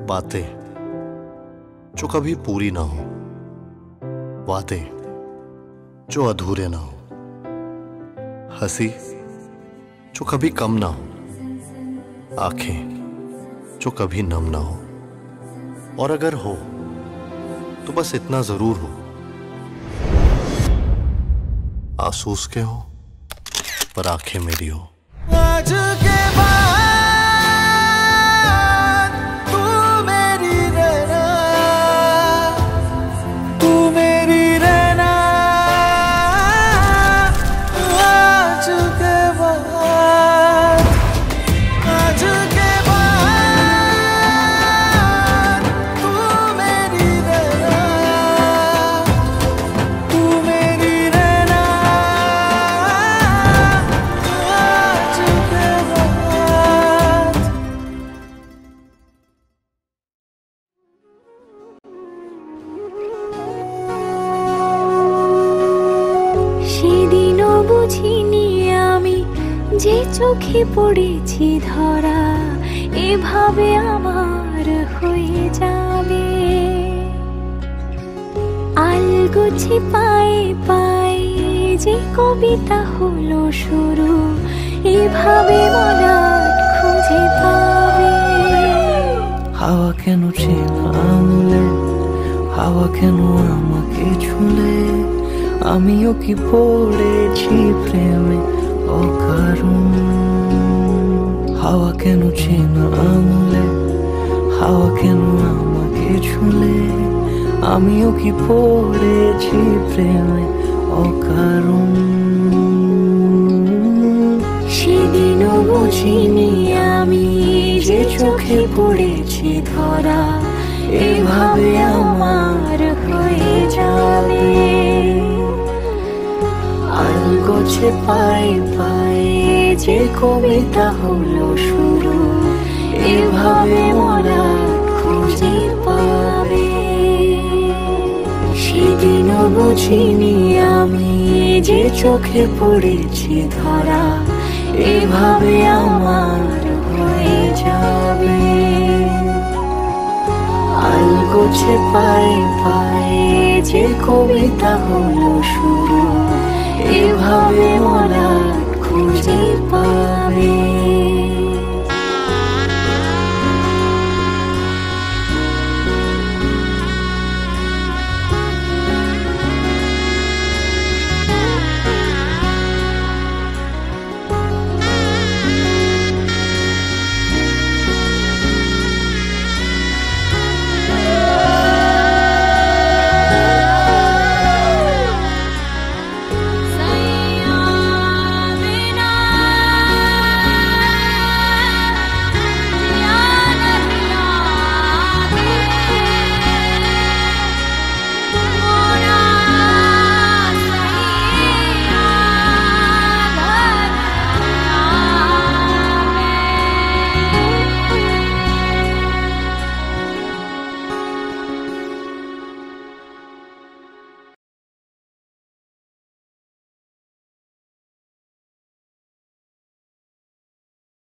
बातें जो कभी पूरी ना हो, वादे जो अधूरे ना हो, हंसी जो कभी कम ना हो, आंखें जो कभी नम ना हो, और अगर हो तो बस इतना जरूर हो, आंसू उसके हो पर आंखें मेरी हो। आज के बाद तू मेरी रहना, तू मेरी रहना। आज के बाद, आज के बाद तू मेरी रहना, तू मेरी रहना। आज के बाद সেদিনও বুঝিনি আমি যে চোখে পড়েছি ধরা এভাবে আমার হয়ে যাবে। আলগোছে পায়ে পায়ে যে কবিতা হলো শুরু এভাবে মলাট খুঁজে পাবে। হাওয়া কেন চেনা আঙুলে, হাওয়া কেন আমাকে ছুলে, আমিও কি পড়েছি প্রেমে অকারণ। হাওয়া কেন চেনা আঙুলে, হাওয়া কেন আমাকে ছুলে, আমিও কি পড়েছি প্রেমে অকারণ। সেদিনও বুঝিনি আমি যে চোখে পড়েছি ধরা এভাবে আমার হয়ে যাবে। আলগোছে পায়ে পায়ে যে কবিতা হলো শুরু এভাবে মোরা খুঁজে পাবে। সেদিনও বুঝিনি আমি যে চোখে পড়েছি ধরা এভাবে আমার হয়ে যাবে। আলগোছে পায়ে পায়ে যে কবিতা হলো শুরু এভাবে মোরা খুঁজে পাবে।